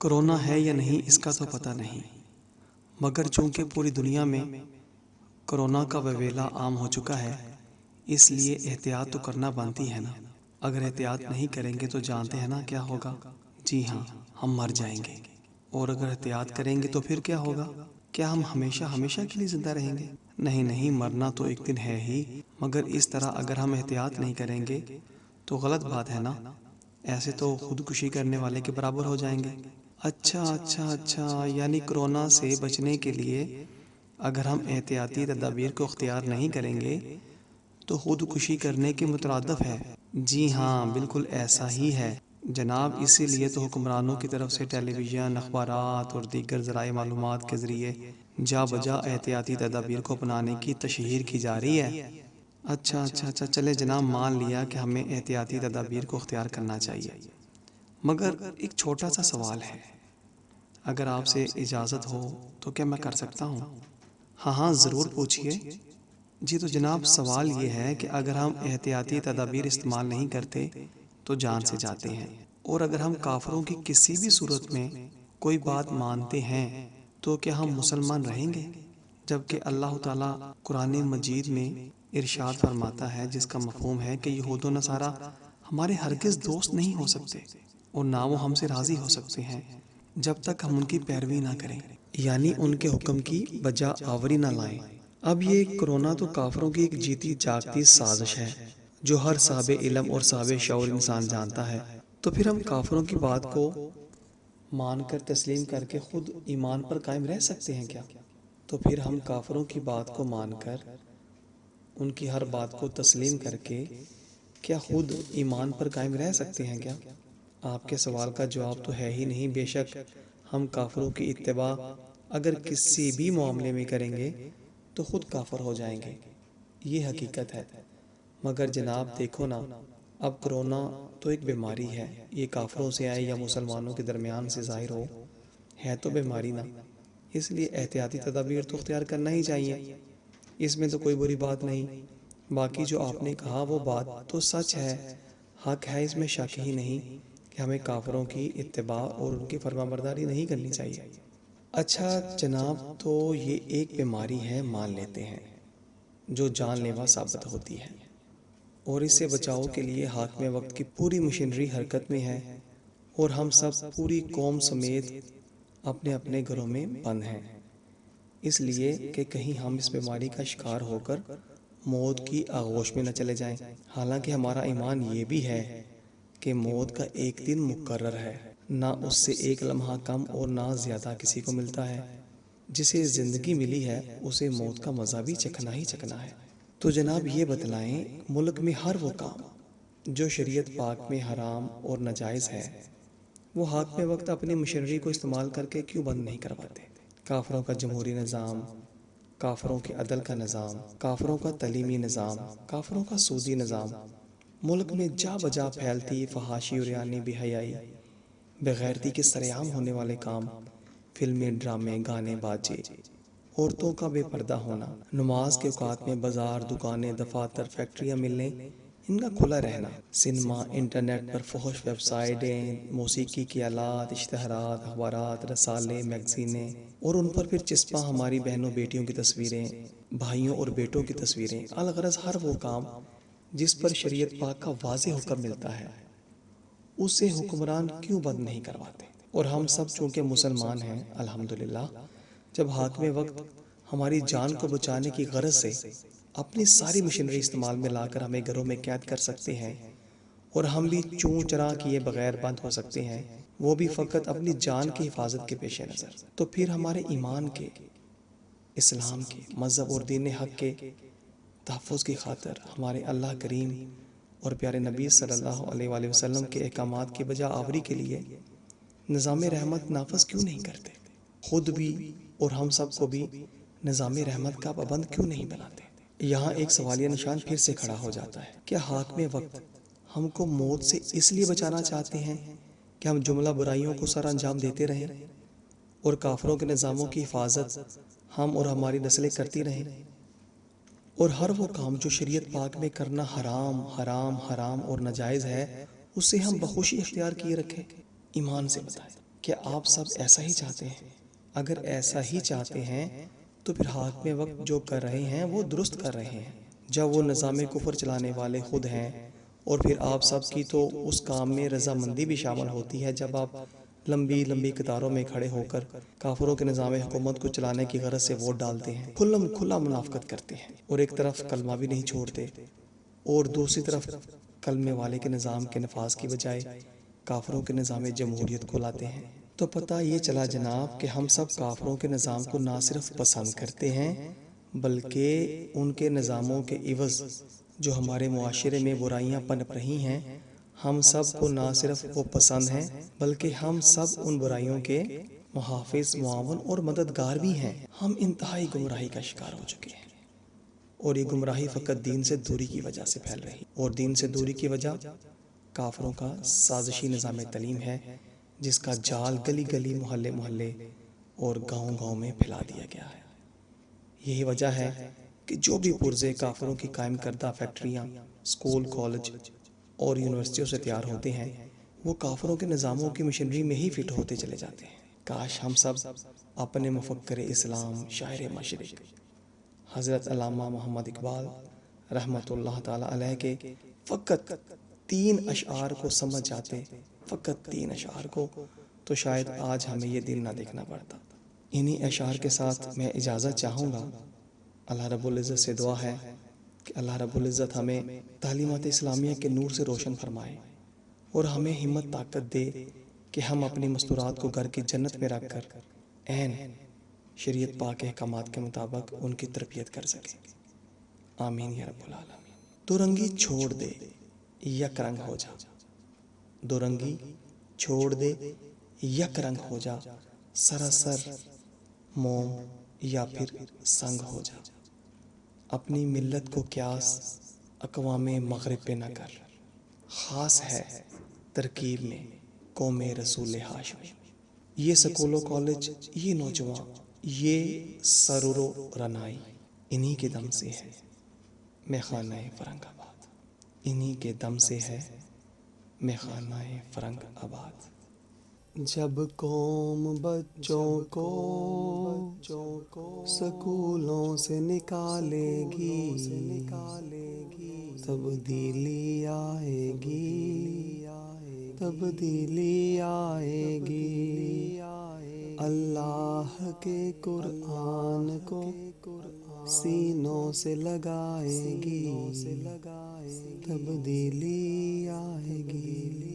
Corona ہے یا نہیں اس کا تو پتہ نہیں، مگر چونکہ پوری دنیا میں کرونا کا وبیلا عام ہو چکا ہے، اس لیے احتیاط تو کرنا بنتی ہے نا۔ اگر احتیاط نہیں کریں گے تو جانتے ہیں نا کیا ہوگا؟ جی ہاں، ہم مر جائیں گے۔ اور اگر احتیاط کریں گے تو پھر کیا ہوگا؟ کیا ہم ہمیشہ ہمیشہ کے لیے زندہ رہیں گے؟ نہیں نہیں، مرنا تو ایک دن ہے ہی، مگر اس طرح اگر ہم احتیاط نہیں کریں گے تو غلط بات ہے نا۔ ایسے تو خودکشی کرنے والے کے برابر ہو جائیں گے۔ اچھا، یعنی کرونا سے بچنے کے لیے اگر ہم احتیاطی تدابیر کو اختیار نہیں کریں گے تو خودکشی کرنے کے مترادف ہے۔ جی ہاں، بالکل ایسا ہی ہے جناب۔ اسی لیے تو حکمرانوں کی طرف سے ٹیلی ویژن، اخبارات اور دیگر ذرائع معلومات کے ذریعے جا بجا احتیاطی تدابیر کو اپنانے کی تشہیر کی جا رہی ہے۔ اچھا، چلے جناب، مان لیا کہ ہمیں احتیاطی تدابیر کو اختیار کرنا چاہیے، مگر ایک چھوٹا سا سوال ہے، اگر آپ سے اجازت ہو تو کیا میں کر سکتا ہوں؟ ہاں ضرور پوچھئے۔ جی تو جناب، سوال یہ ہے کہ اگر ہم احتیاطی تدابیر استعمال نہیں کرتے تو جان سے جاتے ہیں، اور اگر ہم کافروں کی کسی بھی صورت میں کوئی بات مانتے ہیں تو کیا ہم مسلمان رہیں گے؟ جبکہ اللہ تعالیٰ قرآن مجید میں ارشاد فرماتا ہے، جس کا مفہوم ہے کہ یہود و نصارہ ہمارے ہرگز دوست نہیں ہو سکتے اور نہ وہ ہم سے راضی ہو سکتے ہیں جب تک ہم ان کی پیروی نہ کریں، یعنی ان کے حکم کی بجا آوری نہ لائیں۔ اب یہ کرونا تو کافروں کی ایک جیتی جاگتی سازش ہے جو ہر صاحب علم اور صاحب شعور انسان جانتا ہے۔ تو پھر ہم کافروں کی بات کو مان کر تسلیم کر کے خود ایمان پر قائم رہ سکتے ہیں کیا؟ تو پھر ہم کافروں کی بات کو مان کر ان کی ہر بات کو تسلیم کر کے کیا خود ایمان پر قائم رہ سکتے ہیں کیا؟ آپ کے سوال کا جواب تو ہے ہی نہیں۔ بے شک ہم کافروں کی اتباع اگر کسی بھی معاملے میں کریں گے تو خود کافر ہو جائیں گے، یہ حقیقت ہے۔ مگر جناب دیکھو نا، اب کرونا تو ایک بیماری ہے، یہ کافروں سے آئے یا مسلمانوں کے درمیان سے ظاہر ہو، ہے تو بیماری نا۔ اس لیے احتیاطی تدابیر تو اختیار کرنا ہی چاہیے، اس میں تو کوئی بری بات نہیں۔ باقی جو آپ نے کہا وہ بات تو سچ ہے، حق ہے، اس میں شک ہی نہیں کہ ہمیں کافروں کی اتباع اور ان کی فرمانبرداری نہیں کرنی چاہیے۔ اچھا جناب، تو یہ ایک بیماری ہے، مان لیتے ہیں، جو جان لیوا ثابت ہوتی ہے، اور اس سے بچاؤ کے لیے حاکم وقت کی پوری مشینری حرکت میں ہے، اور ہم سب پوری قوم سمیت اپنے اپنے گھروں میں بند ہیں، اس لیے کہ کہیں ہم اس بیماری کا شکار ہو کر موت کی آغوش میں نہ چلے جائیں۔ حالانکہ ہمارا ایمان یہ بھی ہے کہ موت کا ایک دن مقرر ہے، نہ اس سے ایک لمحہ کم اور نہ زیادہ کسی کو ملتا ہے۔ جسے زندگی ملی ہے اسے موت کا مزہ بھی چکھنا ہی چکھنا ہے۔ تو جناب یہ بتلائیں، ملک میں ہر وہ کام جو شریعت پاک میں حرام اور ناجائز ہے، وہ حاکم وقت اپنی مشینری کو استعمال کر کے کیوں بند نہیں کرواتے؟ کافروں کا جمہوری نظام، کافروں کے عدل کا نظام، کافروں کا تعلیمی نظام، کافروں کا سودی نظام، ملک میں جا بجا پھیلتی فحاشی اور یعنی بے حیائی، بغیرتی کے سرعام ہونے والے کام، فلمیں، ڈرامے، گانے باجے، عورتوں کا بے پردہ ہونا، نماز کے اوقات میں بازار، دکانیں، دفاتر، فیکٹریاں ملنے ان کا کھلا رہنا، سنیما، انٹرنیٹ پر فحش ویب سائٹیں، موسیقی کے آلات، اشتہارات، اخبارات، رسالے، میگزینیں، اور ان پر پھر چسپاں ہماری بہنوں بیٹیوں کی تصویریں، بھائیوں اور بیٹوں کی تصویریں، الغرض ہر وہ کام جس پر شریعت پاک کا واضح حکم ملتا ہے، اسے حکمران کیوں بند نہیں کرواتے؟ اور ہم سب چونکہ مسلمان ہیں الحمدللہ، جب حاکم وقت ہماری جان کو بچانے کی غرض سے اپنی ساری مشینری استعمال میں لا کر ہمیں گھروں میں قید کر سکتے ہیں، اور ہم بھی چوں چرا کیے بغیر بند ہو سکتے ہیں، وہ بھی فقط اپنی جان کی حفاظت کے پیش نظر، تو پھر ہمارے ایمان کے، اسلام کے، مذہب اور دین حق کے تحفظ کی خاطر ہمارے اللہ کریم اور پیارے نبی صلی اللہ علیہ وآلہ وسلم کے احکامات کی بجا آوری کے لیے نظام رحمت نافذ کیوں نہیں کرتے؟ خود بھی اور ہم سب کو بھی نظام رحمت کا پابند کیوں نہیں بناتے؟ یہاں ایک سوالیہ نشان پھر سے کھڑا ہو جاتا ہے، کیا حاکم وقت ہم کو موت سے اس لیے بچانا چاہتے ہیں کہ ہم جملہ برائیوں کو سر انجام دیتے رہیں اور کافروں کے نظاموں کی حفاظت ہم اور ہماری نسلیں کرتی رہیں، اور ہر وہ کام جو شریعت پاک میں کرنا حرام حرام حرام اور ناجائز ہے اسے ہم بخوشی اختیار کیے رکھیں؟ ایمان سے بتائیں، کیا آپ سب ایسا ہی چاہتے ہیں؟ اگر ایسا ہی چاہتے ہیں تو پھر حاکم وقت جو کر رہے ہیں وہ درست کر رہے ہیں، جب وہ نظام کفر چلانے والے خود ہیں۔ اور پھر آپ سب کی تو اس کام میں رضامندی بھی شامل ہوتی ہے جب آپ لمبی لمبی قطاروں میں کھڑے ہو کر کافروں کے نظام حکومت کو چلانے کی غرض سے ووٹ ڈالتے ہیں، کھلا منافقت کرتے ہیں، اور ایک طرف کلمہ بھی نہیں چھوڑتے، اور دوسری طرف کلمے والے کے نظام کے نفاذ کی بجائے کافروں کے نظام جمہوریت کو لاتے ہیں۔ تو پتہ یہ چلا جناب کہ ہم سب کافروں کے نظام کو نہ صرف پسند کرتے ہیں بلکہ ان کے نظاموں کے عوض جو ہمارے معاشرے میں برائیاں پنپ رہی ہیں، ہم سب کو نہ صرف وہ پسند ہیں بلکہ ہم سب ان برائیوں کے محافظ، معاون اور مددگار بھی ہیں۔ ہم انتہائی گمراہی کا شکار ہو چکے ہیں، اور یہ گمراہی فقط دین سے دوری کی وجہ سے پھیل رہی، اور دین سے دوری کی وجہ کافروں کا سازشی نظام تعلیم ہے، جس کا جال گلی گلی، محلے محلے اور گاؤں گاؤں میں پھیلا دیا گیا ہے۔ یہی وجہ ہے کہ جو بھی پرزے کافروں کی قائم کردہ فیکٹریاں، اسکول، کالج اور یونیورسٹیوں سے تیار ہوتے ہیں، وہ کافروں کے نظاموں کی مشینری میں ہی فٹ ہوتے چلے جاتے ہیں۔ کاش ہم سب اپنے مفکر اسلام، شاعر مشرق حضرت علامہ محمد اقبال رحمۃ اللہ تعالی علیہ کے فقط 3 اشعار کو سمجھ جاتے، فقط 3 اشعار کو، تو شاید آج ہمیں یہ دن نہ دیکھنا پڑتا۔ انہی اشعار کے ساتھ میں اجازت چاہوں گا۔ اللہ رب العزت سے دعا ہے کہ اللہ رب العزت ہمیں تعلیمات اسلامیہ کے نور سے روشن فرمائے، اور ہمیں ہمت طاقت دے کہ ہم اپنی مستورات کو گھر کی جنت میں رکھ کر عین شریعت پاک احکامات کے مطابق ان کی تربیت کر سکیں۔ آمین یا رب العالمین۔ دو رنگی چھوڑ دے، یک رنگ ہو جا۔ دو رنگی چھوڑ دے، یک رنگ ہو جا، سراسر موم یا پھر سنگ ہو جا۔ اپنی ملت کو قیاس اقوام مغرب پہ نہ کر، خاص ہے ترکیب میں قوم رسول ہاشمی۔ یہ سکول و کالج، یہ نوجوان، یہ سرور و رنائی انہی کے دم سے ہے میخانہ فرنگ آباد، انہی کے دم سے ہے میخانہ فرنگ آباد۔ جب قوم بچوں کو سکولوں سے نکالے گی، تبدیلی آئے گی، تبدیلی آئے گی۔ اللہ کے قرآن کو سینوں سے لگائے گی، تبدیلی آئے گی۔